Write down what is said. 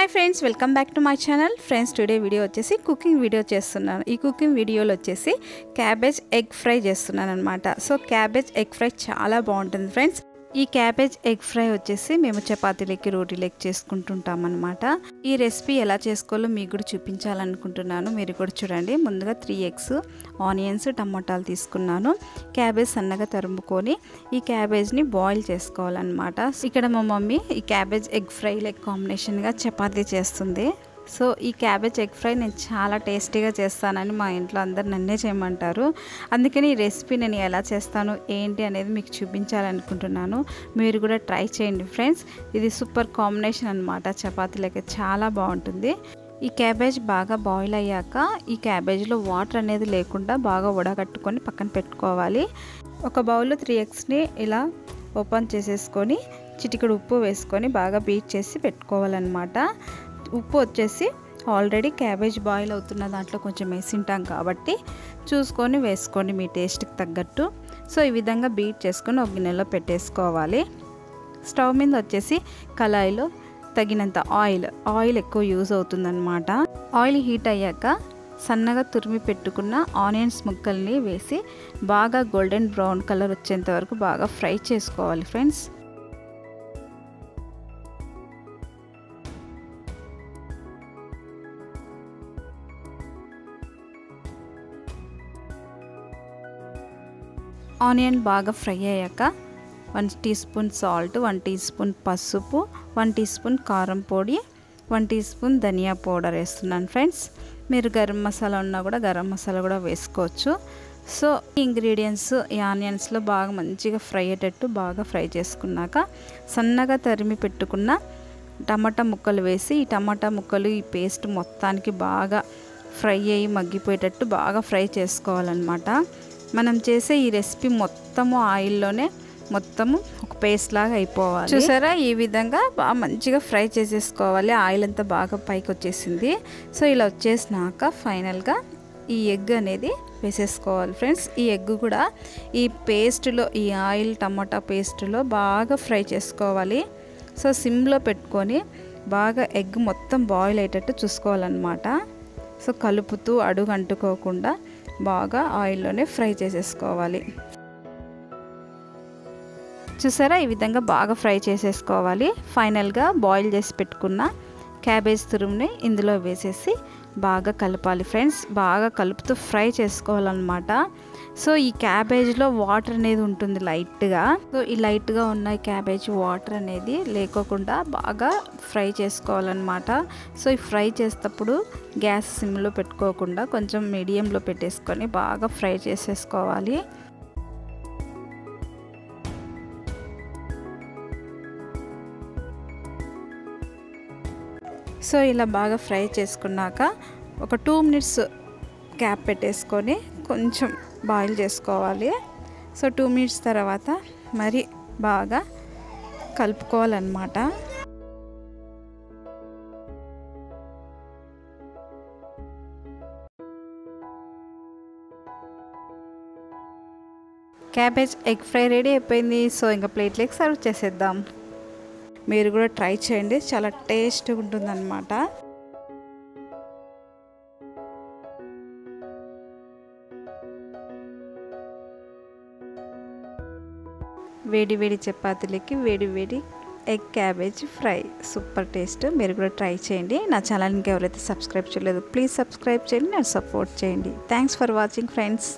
Hi friends, welcome back to my channel. Friends, today video వచ్చేసి cooking video చేస్తున్నాను. ఈ cooking వీడియోలో వచ్చేసి క్యాబేజ్ ఎగ్ ఫ్రై చేస్తున్నాను అనమాట. సో క్యాబేజ్ ఎగ్ ఫ్రై చాలా బాగుంటుంది ఫ్రెండ్స్. ఈ క్యాబేజ్ ఎగ్ ఫ్రై వచ్చేసి మేము చపాతీలకి రోటీలకి చేసుకుంటుంటాం అనమాట. ఈ రెసిపీ ఎలా చేసుకోవాలో మీకు కూడా చూపించాలనుకుంటున్నాను. మీరు కూడా చూడండి. ముందుగా 3 ఎగ్స్, ఆనియన్స్, టమాటాలు తీసుకున్నాను. క్యాబేజ్ సన్నగా తరుముకొని ఈ క్యాబేజ్ని బాయిల్ చేసుకోవాలన్నమాట. ఇక్కడ మా మమ్మీ ఈ క్యాబేజ్ ఎగ్ ఫ్రై లైక్ కాంబినేషన్గా చపాతీ చేస్తుంది. సో ఈ క్యాబేజ్ ఎగ్ ఫ్రై నేను చాలా టేస్టీగా చేస్తానని మా ఇంట్లో అందరు నన్నే చేయమంటారు. అందుకని ఈ రెసిపీ నేను ఎలా చేస్తాను ఏంటి అనేది మీకు చూపించాలనుకుంటున్నాను. మీరు కూడా ట్రై చేయండి ఫ్రెండ్స్. ఇది సూపర్ కాంబినేషన్ అనమాట. చపాతీలకి చాలా బాగుంటుంది. ఈ క్యాబేజ్ బాగా బాయిల్ అయ్యాక ఈ క్యాబేజ్లో వాటర్ అనేది లేకుండా బాగా వడగట్టుకొని పక్కన పెట్టుకోవాలి. ఒక బౌల్లో 3 ఎగ్స్ని ఇలా ఓపెన్ చేసేసుకొని చిటికెడు ఉప్పు వేసుకొని బాగా బీట్ చేసి పెట్టుకోవాలన్నమాట. ఉప్పు వచ్చేసి ఆల్రెడీ క్యాబేజ్ బాయిల్ అవుతున్న దాంట్లో కొంచెం వేసింటాం కాబట్టి చూసుకొని వేసుకోండి మీ టేస్ట్కి తగ్గట్టు. సో ఈ విధంగా బీట్ చేసుకొని ఒక గిన్నెలో పెట్టేసుకోవాలి. స్టవ్ మీద వచ్చేసి కళాయిలో తగినంత ఆయిల్ ఎక్కువ యూజ్ అవుతుందన్నమాట. ఆయిల్ హీట్ అయ్యాక సన్నగా తురిమి పెట్టుకున్న ఆనియన్స్ ముక్కల్ని వేసి బాగా గోల్డెన్ బ్రౌన్ కలర్ వచ్చేంత వరకు బాగా ఫ్రై చేసుకోవాలి ఫ్రెండ్స్. ఆనియన్ బాగా ఫ్రై అయ్యాక 1 teaspoon salt, 1 teaspoon పసుపు, 1 టీ స్పూన్ కారం పొడి, 1 టీ స్పూన్ ధనియా పౌడర్ వేస్తున్నాను ఫ్రెండ్స్. మీరు గరం మసాలా ఉన్నా కూడా గరం మసాలా కూడా వేసుకోవచ్చు. సో ఈ ఇంగ్రీడియంట్స్ ఈ ఆనియన్స్లో బాగా మంచిగా ఫ్రై అయ్యేటట్టు బాగా ఫ్రై చేసుకున్నాక సన్నగా తరిమి పెట్టుకున్న టమాటా ముక్కలు వేసి ఈ టమాటా ముక్కలు ఈ పేస్ట్ మొత్తానికి బాగా ఫ్రై అయ్యి మగ్గిపోయేటట్టు బాగా ఫ్రై చేసుకోవాలన్నమాట. మనం చేసే ఈ రెసిపీ మొత్తము ఆయిల్లోనే మొత్తము ఒక పేస్ట్ లాగా అయిపోవాలి. చూసారా, ఈ విధంగా బాగా మంచిగా ఫ్రై చేసేసుకోవాలి. ఆయిల్ అంతా బాగా పైకి వచ్చేసింది. సో ఇలా వచ్చేసినాక ఫైనల్గా ఈ ఎగ్ అనేది వేసేసుకోవాలి ఫ్రెండ్స్. ఈ ఎగ్ కూడా ఈ పేస్ట్లో ఈ ఆయిల్ టమాటా పేస్ట్లో బాగా ఫ్రై చేసుకోవాలి. సో సిమ్లో పెట్టుకొని బాగా ఎగ్ మొత్తం బాయిల్ అయ్యేటట్టు చూసుకోవాలన్నమాట. సో కలుపుతూ అడుగు అంటుకోకుండా బాగా ఆయిల్లోనే ఫ్రై చేసేసుకోవాలి. చూసారా, ఈ విధంగా బాగా ఫ్రై చేసేసుకోవాలి. ఫైనల్గా బాయిల్ చేసి పెట్టుకున్న క్యాబేజ్ తురుముని ఇందులో వేసేసి బాగా కలపాలి ఫ్రెండ్స్. బాగా కలుపుతూ ఫ్రై చేసుకోవాలన్నమాట. సో ఈ క్యాబేజ్లో వాటర్ అనేది ఉంటుంది లైట్గా. సో ఈ లైట్గా ఉన్న క్యాబేజ్ వాటర్ అనేది లేకోకుండా బాగా ఫ్రై చేసుకోవాలన్నమాట. సో ఈ ఫ్రై చేసేటప్పుడు గ్యాస్ సిమ్లో పెట్టుకోకుండా కొంచెం మీడియంలో పెట్టేసుకొని బాగా ఫ్రై చేసేసుకోవాలి. సో ఇలా బాగా ఫ్రై చేసుకున్నాక ఒక 2 మినిట్స్ క్యాప్ పెట్టేసుకొని కొంచెం బాయిల్ చేసుకోవాలి. సో 2 మినిట్స్ తర్వాత మరి బాగా కలుపుకోవాలన్నమాట. క్యాబేజ్ ఎగ్ ఫ్రై రెడీ అయిపోయింది. సో ఇంకా ప్లేట్లోకి సర్వ్ చేసేద్దాం. మీరు కూడా ట్రై చేయండి, చాలా టేస్ట్గా ఉంటుందన్నమాట. వేడి వేడి చపాతీలకి వేడి వేడి egg cabbage fry super taste. మీరు కూడా ట్రై చేయండి. నా ఛానల్కి ఎవరైతే సబ్స్క్రైబ్ చేయలేదు ప్లీజ్ సబ్స్క్రైబ్ చేయండి, నన్ను సపోర్ట్ చేయండి. Thanks for watching friends.